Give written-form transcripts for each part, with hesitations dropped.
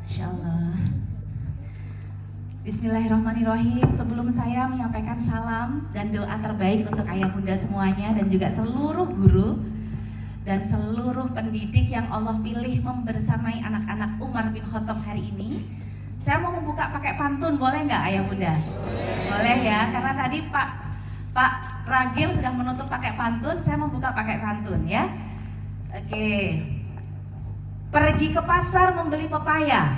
Insyaallah. Bismillahirrahmanirrahim. Sebelum saya menyampaikan salam dan doa terbaik untuk ayah bunda semuanya dan juga seluruh guru dan seluruh pendidik yang Allah pilih membersamai anak-anak Umar bin Khattab hari ini, saya mau membuka pakai pantun, boleh nggak ayah bunda? Boleh ya, karena tadi Pak Ragil sudah menutup pakai pantun, saya membuka pakai pantun ya. Oke. Pergi ke pasar membeli pepaya.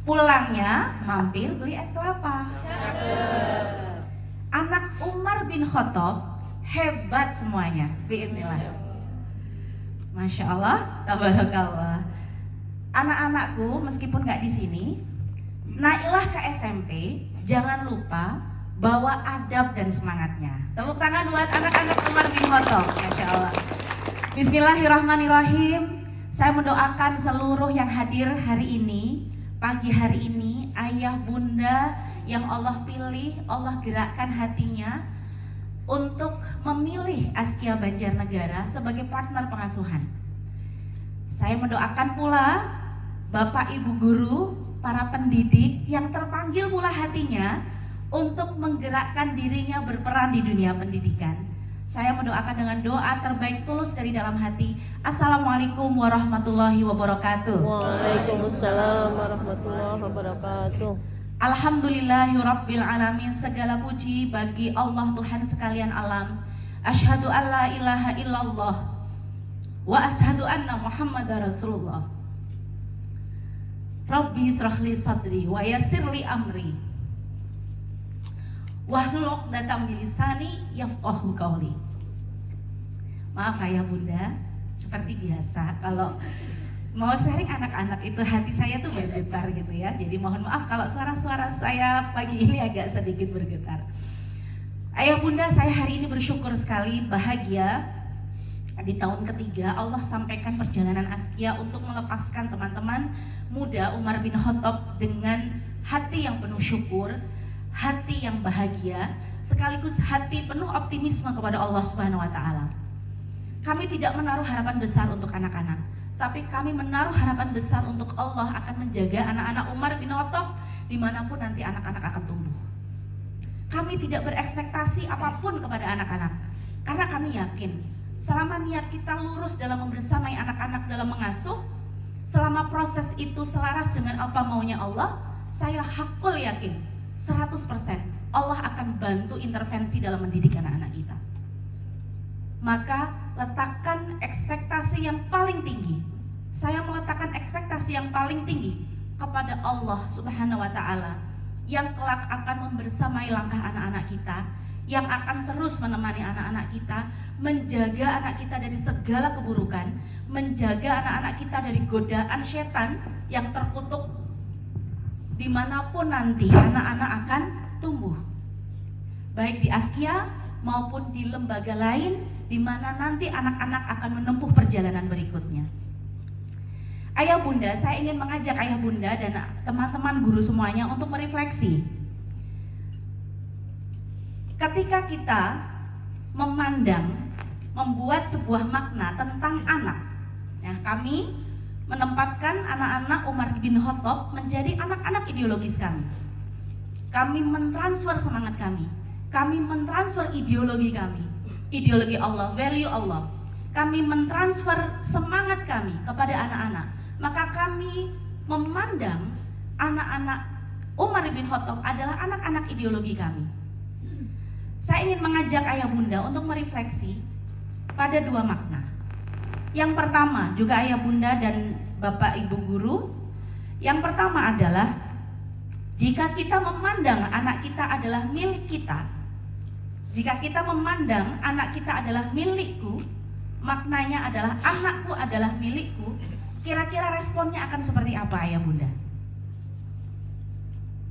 Pulangnya mampir beli es kelapa. Anak Umar bin Khattab hebat semuanya. Bismillah. Masya Allah, tabarakallah. Anak-anakku meskipun nggak di sini, naiklah ke SMP, jangan lupa bawa adab dan semangatnya. Tepuk tangan buat anak-anak Umar bin Khattab. Masya Allah. Bismillahirrahmanirrahim. Saya mendoakan seluruh yang hadir hari ini, pagi hari ini, ayah bunda yang Allah pilih, Allah gerakkan hatinya untuk memilih Askia Banjarnegara sebagai partner pengasuhan. Saya mendoakan pula Bapak Ibu guru, para pendidik yang terpanggil pula hatinya untuk menggerakkan dirinya berperan di dunia pendidikan. Saya mendoakan dengan doa terbaik tulus dari dalam hati. Assalamualaikum warahmatullahi wabarakatuh. Waalaikumsalam warahmatullahi wabarakatuh. Alhamdulillahirabbil alamin. Segala puji bagi Allah Tuhan sekalian alam. Asyhadu an la ilaha illallah wa asyhadu anna Muhammadar Rasulullah. Rabbi israhli sadri wa yassirli amri wahlul 'uqdatam min lisani yafqahu qawli. Maaf ayah bunda, seperti biasa kalau mau sharing anak-anak itu hati saya tuh bergetar gitu ya. Jadi mohon maaf kalau suara-suara saya pagi ini agak sedikit bergetar. Ayah bunda, saya hari ini bersyukur sekali, bahagia. Di tahun ketiga Allah sampaikan perjalanan Askia untuk melepaskan teman-teman muda Umar bin Khattab dengan hati yang penuh syukur, hati yang bahagia, sekaligus hati penuh optimisme kepada Allah Subhanahu wa taala. Kami tidak menaruh harapan besar untuk anak-anak, tapi kami menaruh harapan besar untuk Allah akan menjaga anak-anak Umar bin Khattab dimanapun nanti anak-anak akan tumbuh. Kami tidak berekspektasi apapun kepada anak-anak, karena kami yakin selama niat kita lurus dalam membersamai anak-anak dalam mengasuh, selama proses itu selaras dengan apa maunya Allah, saya hakul yakin 100% Allah akan bantu intervensi dalam mendidik anak-anak kita. Maka letakkan ekspektasi yang paling tinggi. Saya meletakkan ekspektasi yang paling tinggi kepada Allah Subhanahu wa taala yang kelak akan membersamai langkah anak-anak kita, yang akan terus menemani anak-anak kita, menjaga anak kita dari segala keburukan, menjaga anak-anak kita dari godaan setan yang terkutuk dimanapun nanti anak-anak akan tumbuh, baik di Askia maupun di lembaga lain di mana nanti anak-anak akan menempuh perjalanan berikutnya. Ayah bunda, saya ingin mengajak ayah bunda dan teman-teman guru semuanya untuk merefleksi. Ketika kita membuat sebuah makna tentang anak, ya, kami menempatkan anak-anak Umar bin Khattab menjadi anak-anak ideologis kami. Kami mentransfer semangat kami mentransfer ideologi kami, ideologi Allah, value Allah. Kami mentransfer semangat kami kepada anak-anak. Maka kami memandang anak-anak Umar bin Khattab adalah anak-anak ideologi kami. Saya ingin mengajak ayah bunda untuk merefleksi pada dua makna. Yang pertama, juga ayah bunda dan bapak ibu guru, yang pertama adalah jika kita memandang anak kita adalah milik kita, jika kita memandang anak kita adalah milikku, maknanya adalah anakku adalah milikku, kira-kira responnya akan seperti apa ayah bunda?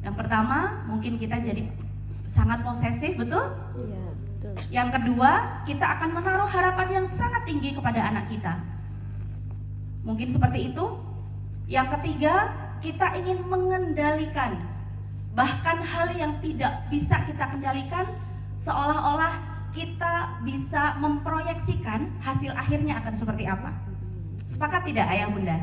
Yang pertama, mungkin kita jadi sangat posesif, betul? Iya, betul. Yang kedua, kita akan menaruh harapan yang sangat tinggi kepada anak kita. Mungkin seperti itu. Yang ketiga, kita ingin mengendalikan bahkan hal yang tidak bisa kita kendalikan, seolah-olah kita bisa memproyeksikan hasil akhirnya akan seperti apa. Sepakat tidak ayah bunda?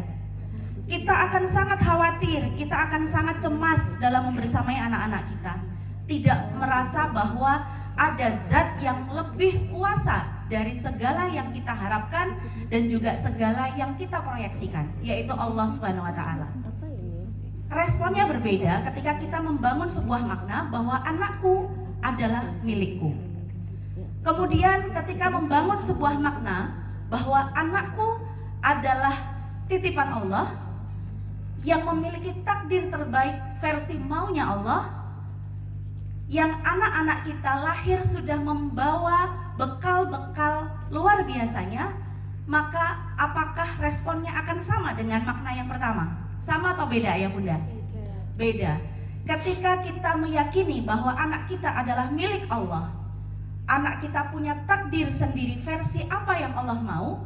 kita akan sangat khawatir, kita akan sangat cemas dalam membersamai anak-anak kita. Tidak merasa bahwa ada zat yang lebih kuasa dari segala yang kita harapkan dan juga segala yang kita proyeksikan, yaitu Allah Subhanahu wa taala. Apa ini? Responnya berbeda ketika kita membangun sebuah makna bahwa anakku adalah milikku. Kemudian ketika membangun sebuah makna bahwa anakku adalah titipan Allah yang memiliki takdir terbaik versi maunya Allah, yang anak-anak kita lahir sudah membawa bekal-bekal luar biasanya, maka apakah responnya akan sama dengan makna yang pertama? Sama atau beda ya Bunda? Beda. Ketika kita meyakini bahwa anak kita adalah milik Allah, anak kita punya takdir sendiri versi apa yang Allah mau,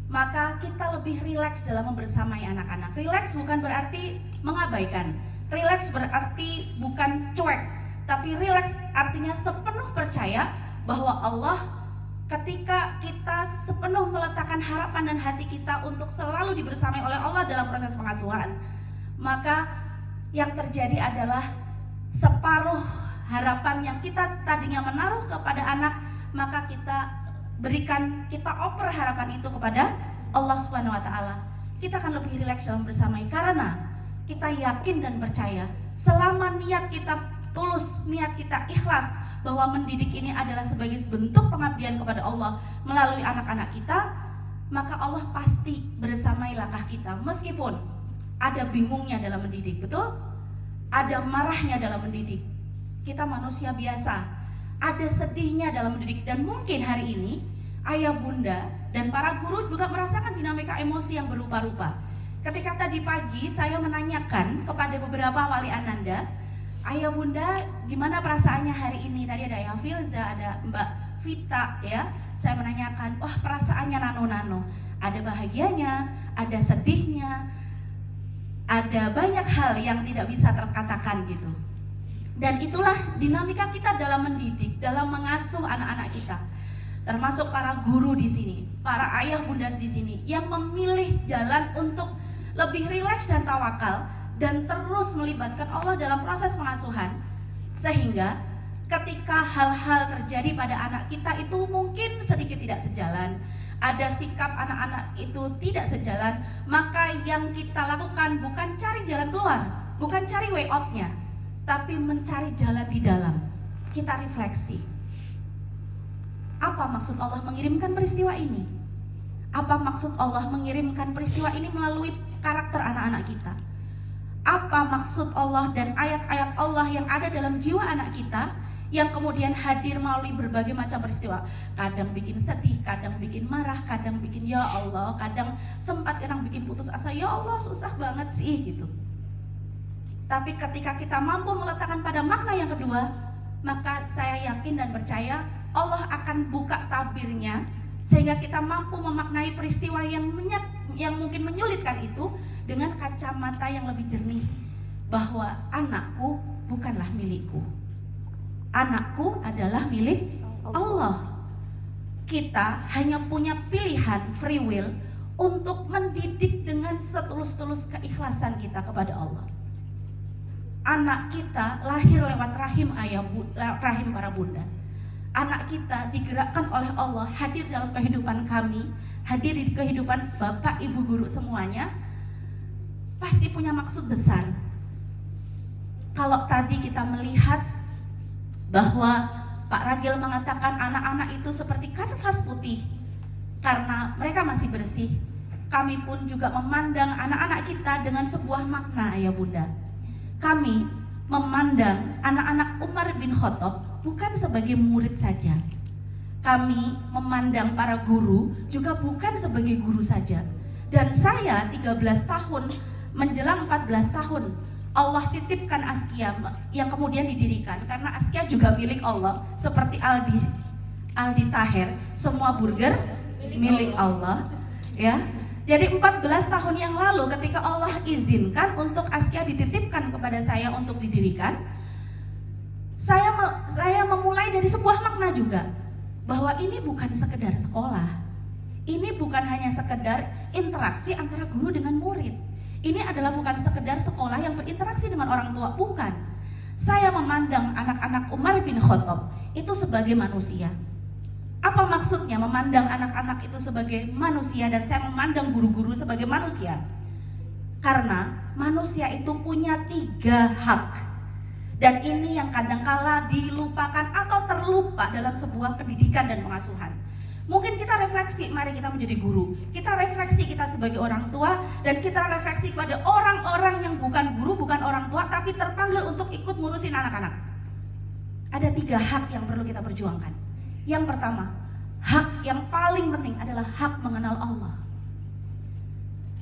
maka kita lebih rileks dalam membersamai anak-anak. Rileks bukan berarti mengabaikan, rileks berarti bukan cuek, tapi rileks artinya sepenuh percaya bahwa Allah, ketika kita sepenuh meletakkan harapan dan hati kita untuk selalu dibersamai oleh Allah dalam proses pengasuhan, maka yang terjadi adalah separuh harapan yang kita tadinya menaruh kepada anak, maka kita oper harapan itu kepada Allah Subhanahu wa taala. Kita akan lebih rileks dalam bersamai karena kita yakin dan percaya selama niat kita tulus, niat kita ikhlas bahwa mendidik ini adalah sebagai bentuk pengabdian kepada Allah melalui anak-anak kita, maka Allah pasti bersamai langkah kita meskipun ada bingungnya dalam mendidik, betul? Ada marahnya dalam mendidik. Kita manusia biasa, ada sedihnya dalam mendidik, dan mungkin hari ini ayah bunda dan para guru juga merasakan dinamika emosi yang berupa-rupa. Ketika tadi pagi saya menanyakan kepada beberapa wali ananda, ayah bunda gimana perasaannya hari ini? Tadi ada Ayah Filza, ada Mbak Vita ya. Saya menanyakan, wah perasaannya nano-nano. Ada bahagianya, ada sedihnya, ada banyak hal yang tidak bisa terkatakan gitu. Dan itulah dinamika kita dalam mendidik, dalam mengasuh anak-anak kita. Termasuk para guru di sini, para ayah bunda di sini yang memilih jalan untuk lebih rileks dan tawakal dan terus melibatkan Allah dalam proses pengasuhan, sehingga ketika hal-hal terjadi pada anak kita itu mungkin sedikit tidak sejalan, ada sikap anak-anak itu tidak sejalan, maka yang kita lakukan bukan cari jalan keluar, bukan cari way out-nya, tapi mencari jalan di dalam. Kita refleksi. Apa maksud Allah mengirimkan peristiwa ini? Apa maksud Allah mengirimkan peristiwa ini melalui karakter anak-anak kita? Apa maksud Allah dan ayat-ayat Allah yang ada dalam jiwa anak kita yang kemudian hadir melalui berbagai macam peristiwa? Kadang bikin sedih, kadang bikin marah, kadang bikin ya Allah, kadang bikin putus asa, ya Allah susah banget sih gitu. Tapi ketika kita mampu meletakkan pada makna yang kedua, maka saya yakin dan percaya Allah akan buka tabirnya sehingga kita mampu memaknai peristiwa yang mungkin menyulitkan itu dengan kacamata yang lebih jernih, bahwa anakku bukanlah milikku, anakku adalah milik Allah. Kita hanya punya pilihan free will untuk mendidik dengan setulus-tulus keikhlasan kita kepada Allah. Anak kita lahir lewat rahim rahim para bunda. Anak kita digerakkan oleh Allah, hadir dalam kehidupan kami, hadir di kehidupan bapak, ibu, guru semuanya, pasti punya maksud besar. Kalau tadi kita melihat bahwa Pak Ragil mengatakan anak-anak itu seperti kanvas putih karena mereka masih bersih, kami pun juga memandang anak-anak kita dengan sebuah makna, ayah bunda. Kami memandang anak-anak Umar bin Khattab bukan sebagai murid saja. Kami memandang para guru juga bukan sebagai guru saja. Dan saya 13 tahun menjelang 14 tahun Allah titipkan Askia yang kemudian didirikan, karena Askia juga milik Allah seperti Aldi Taher, semua burger milik Allah ya. Jadi 14 tahun yang lalu ketika Allah izinkan untuk Askia dititipkan kepada saya untuk didirikan, saya memulai dari sebuah makna juga, bahwa ini bukan sekedar sekolah, ini bukan hanya sekedar interaksi antara guru dengan murid, Ini adalah bukan sekedar sekolah yang berinteraksi dengan orang tua, bukan. Saya memandang anak-anak Umar bin Khattab itu sebagai manusia. Apa maksudnya memandang anak-anak itu sebagai manusia dan saya memandang guru-guru sebagai manusia? Karena manusia itu punya 3 hak. Dan ini yang kadangkala dilupakan atau terlupa dalam sebuah pendidikan dan pengasuhan. Mungkin kita refleksi, mari kita menjadi guru. Kita refleksi kita sebagai orang tua dan kita refleksi pada orang-orang yang bukan guru, bukan orang tua, tapi terpanggil untuk ikut ngurusin anak-anak. Ada 3 hak yang perlu kita perjuangkan. Yang pertama, hak yang paling penting adalah hak mengenal Allah.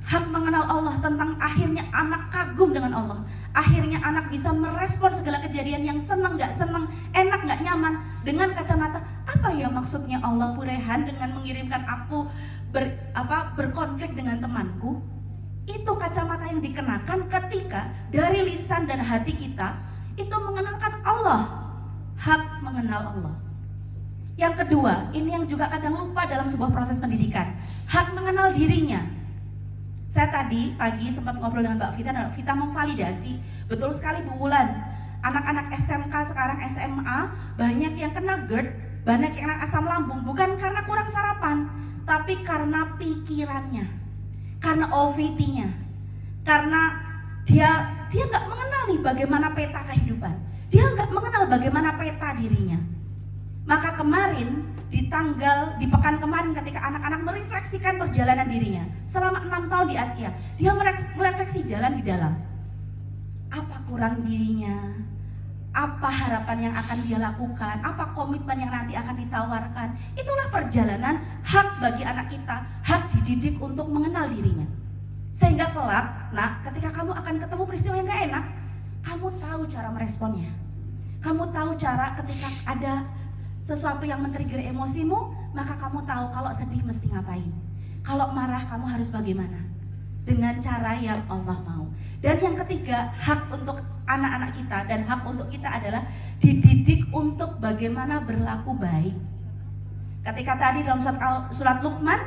Hak mengenal Allah tentang akhirnya anak kagum dengan Allah. Akhirnya anak bisa merespon segala kejadian yang senang, gak senang, enak, gak nyaman dengan kacamata apa ya maksudnya Allah Bu Rehan dengan mengirimkan aku berkonflik dengan temanku. Itu kacamata yang dikenakan ketika dari lisan dan hati kita itu mengenalkan Allah. Hak mengenal Allah. Yang kedua, ini yang juga kadang lupa dalam sebuah proses pendidikan, hak mengenal dirinya. Saya tadi pagi sempat ngobrol dengan Mbak Vita dan Vita memvalidasi, betul sekali Bu Wulan. Anak-anak SMK sekarang SMA banyak yang kena GERD, banyak yang kena asam lambung, bukan karena kurang sarapan, tapi karena pikirannya, karena OVT-nya, karena dia nggak mengenal nih bagaimana peta kehidupan, dia nggak mengenal bagaimana peta dirinya. Maka kemarin di pekan kemarin ketika anak-anak merefleksikan perjalanan dirinya selama 6 tahun di Asia, dia merefleksi jalan di dalam. Apa kurang dirinya? Apa harapan yang akan dia lakukan? Apa komitmen yang nanti akan ditawarkan? Itulah perjalanan hak bagi anak kita, hak dididik untuk mengenal dirinya. Sehingga kelak, ketika kamu akan ketemu peristiwa yang gak enak, kamu tahu cara meresponnya. Kamu tahu cara ketika ada sesuatu yang men-trigger emosimu, maka kamu tahu kalau sedih mesti ngapain. Kalau marah kamu harus bagaimana? Dengan cara yang Allah mau. Dan yang ketiga, hak untuk anak-anak kita dan hak untuk kita adalah dididik untuk bagaimana berlaku baik. Ketika tadi dalam surat Luqman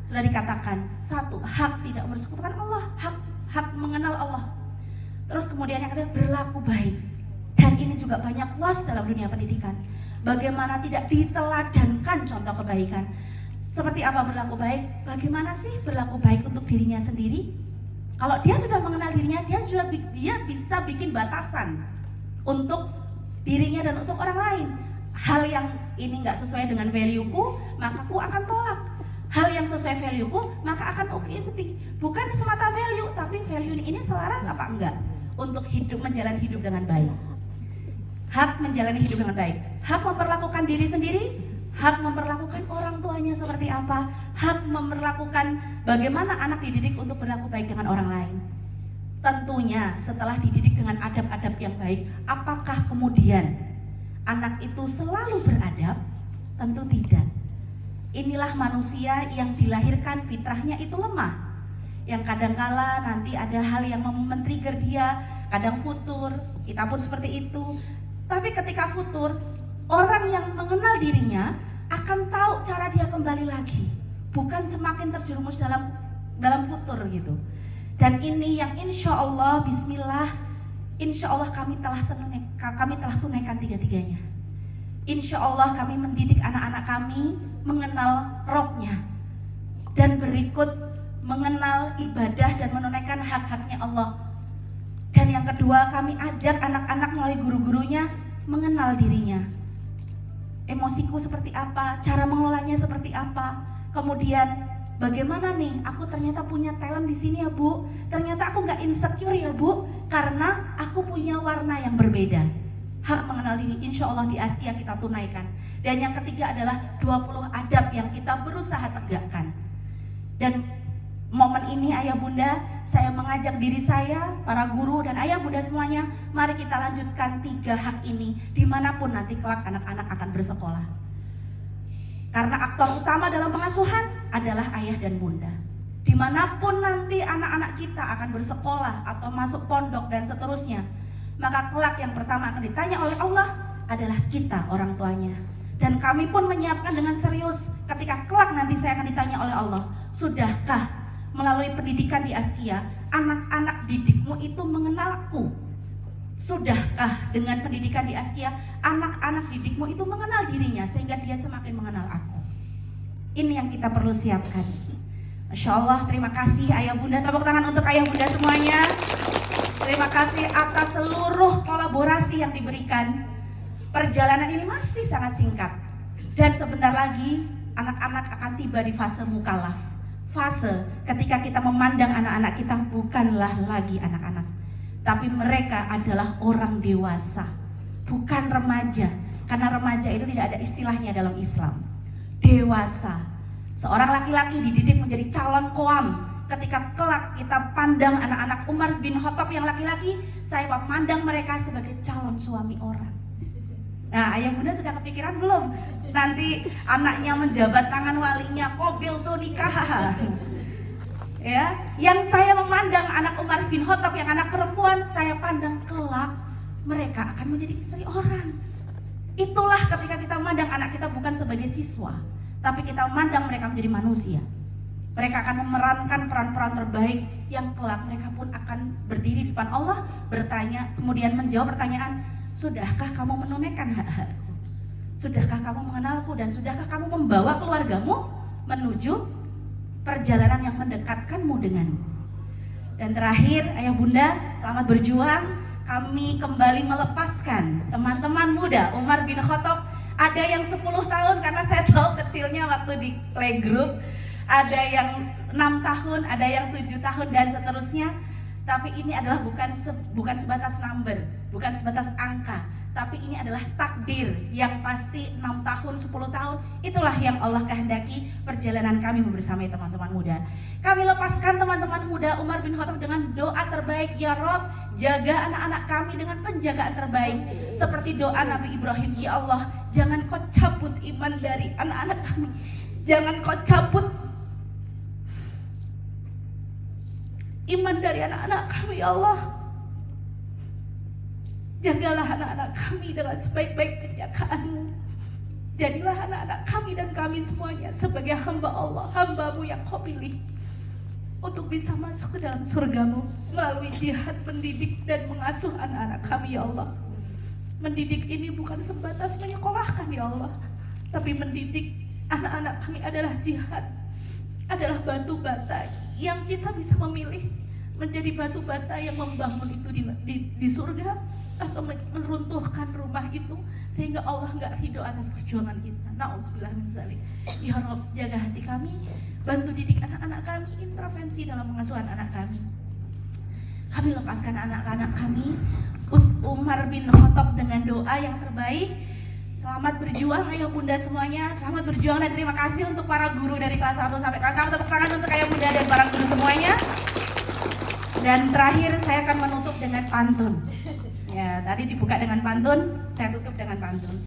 sudah dikatakan, 1, hak tidak bersekutukan Allah, hak mengenal Allah. Terus kemudian yang kedua, berlaku baik. Dan ini juga banyak loss dalam dunia pendidikan. Bagaimana tidak diteladankan contoh kebaikan. Seperti apa berlaku baik? Bagaimana sih berlaku baik untuk dirinya sendiri? Kalau dia sudah mengenal dirinya, dia bisa bikin batasan untuk dirinya dan untuk orang lain. Hal yang ini nggak sesuai dengan value-ku, maka ku akan tolak. Hal yang sesuai value-ku, maka akan ikuti. Bukan semata value, tapi value ini selaras apa enggak untuk menjalani hidup dengan baik. Hak menjalani hidup dengan baik, hak memperlakukan diri sendiri, hak memperlakukan orang tuanya seperti apa, hak memperlakukan bagaimana anak dididik untuk berlaku baik dengan orang lain. Tentunya setelah dididik dengan adab-adab yang baik, apakah kemudian anak itu selalu beradab? Tentu tidak. Inilah manusia yang dilahirkan fitrahnya itu lemah, yang kadangkala nanti ada hal yang men-trigger dia, kadang futur, kita pun seperti itu. Tapi ketika futur, orang yang mengenal dirinya akan tahu cara dia kembali lagi, bukan semakin terjerumus dalam futur gitu. Dan ini yang insya Allah, Bismillah, insya Allah kami telah tunaikan 3-tiganya. Insya Allah kami mendidik anak-anak kami mengenal Robnya dan berikut mengenal ibadah dan menunaikan hak-haknya Allah. Dan yang kedua, kami ajak anak-anak melalui guru-gurunya mengenal dirinya. Emosiku seperti apa, cara mengelolanya seperti apa. Kemudian bagaimana nih, aku ternyata punya talent di sini ya Bu. Ternyata aku nggak insecure ya Bu, karena aku punya warna yang berbeda. Hak mengenal diri, insya Allah di Asia kita tunaikan. Dan yang ketiga adalah 20 adab yang kita berusaha tegakkan. Dan momen ini ayah bunda, saya mengajak diri saya, para guru dan ayah bunda semuanya, mari kita lanjutkan 3 hak ini dimanapun nanti kelak anak-anak akan bersekolah. Karena aktor utama dalam pengasuhan adalah ayah dan bunda. Dimanapun nanti anak-anak kita akan bersekolah atau masuk pondok dan seterusnya, maka kelak yang pertama akan ditanya oleh Allah adalah kita orang tuanya. Dan kami pun menyiapkan dengan serius ketika kelak nanti saya akan ditanya oleh Allah, sudahkah melalui pendidikan di Askia, anak-anak didikmu itu mengenalku. Sudahkah dengan pendidikan di Askia, anak-anak didikmu itu mengenal dirinya sehingga dia semakin mengenal aku? Ini yang kita perlu siapkan. Masya Allah, terima kasih ayah bunda. Tepuk tangan untuk ayah bunda semuanya. Terima kasih atas seluruh kolaborasi yang diberikan. Perjalanan ini masih sangat singkat. Dan sebentar lagi anak-anak akan tiba di fase mukallaf. Fase ketika kita memandang anak-anak kita bukanlah lagi anak-anak, tapi mereka adalah orang dewasa, bukan remaja. Karena remaja itu tidak ada istilahnya dalam Islam. Dewasa. Seorang laki-laki dididik menjadi calon qoam. Ketika kelak kita pandang anak-anak Umar bin Khattab yang laki-laki, saya memandang mereka sebagai calon suami orang. Nah, ayah bunda sudah kepikiran belum? Nanti anaknya menjabat tangan walinya, kobil tuh nikah. Ya, yang saya memandang anak Umar bin Khattab yang anak perempuan, saya pandang kelak mereka akan menjadi istri orang. Itulah ketika kita memandang anak kita bukan sebagai siswa, tapi kita memandang mereka menjadi manusia. Mereka akan memerankan peran-peran terbaik yang kelak mereka pun akan berdiri di depan Allah, bertanya, kemudian menjawab pertanyaan, sudahkah kamu menunaikan hak-hakku? Sudahkah kamu mengenalku? Dan sudahkah kamu membawa keluargamu menuju perjalanan yang mendekatkanmu denganku? Dan terakhir, ayah bunda, selamat berjuang. Kami kembali melepaskan teman-teman muda Umar bin Khattab. Ada yang 10 tahun karena saya tahu kecilnya waktu di playgroup. Ada yang 6 tahun, ada yang 7 tahun dan seterusnya. Tapi ini adalah bukan sebatas number, bukan sebatas angka, tapi ini adalah takdir yang pasti 6 tahun, 10 tahun. Itulah yang Allah kehendaki perjalanan kami membersamai teman-teman muda. Kami lepaskan teman-teman muda Umar bin Khattab dengan doa terbaik, ya Rob, jaga anak-anak kami dengan penjagaan terbaik. Seperti doa Nabi Ibrahim, ya Allah, jangan kau cabut iman dari anak-anak kami. Jangan kau cabut iman dari anak-anak kami, ya Allah. Jagalah anak-anak kami dengan sebaik-baik penjagaanmu. Jadilah anak-anak kami dan kami semuanya sebagai hamba Allah, hamba-Mu yang Kau pilih untuk bisa masuk ke dalam surga-Mu melalui jihad mendidik dan mengasuh anak-anak kami, ya Allah. Mendidik ini bukan sebatas menyekolahkan, ya Allah, tapi mendidik anak-anak kami adalah jihad, adalah batu bata yang kita bisa memilih menjadi batu bata yang membangun itu di surga, atau meruntuhkan rumah itu sehingga Allah nggak ridho atas perjuangan kita. Na'udzubillah min dzalik. Ya Rabb, jaga hati kami, bantu didik anak-anak kami, intervensi dalam pengasuhan anak kami. Kami lepaskan anak-anak kami, Umar bin Khattab dengan doa yang terbaik. Selamat berjuang ayah bunda semuanya, selamat berjuang dan terima kasih untuk para guru dari kelas 1 sampai kelas 6. Tepuk tangan untuk ayah bunda dan para guru semuanya. Dan terakhir saya akan menutup dengan pantun. Ya, tadi dibuka dengan pantun, saya tutup dengan pantun.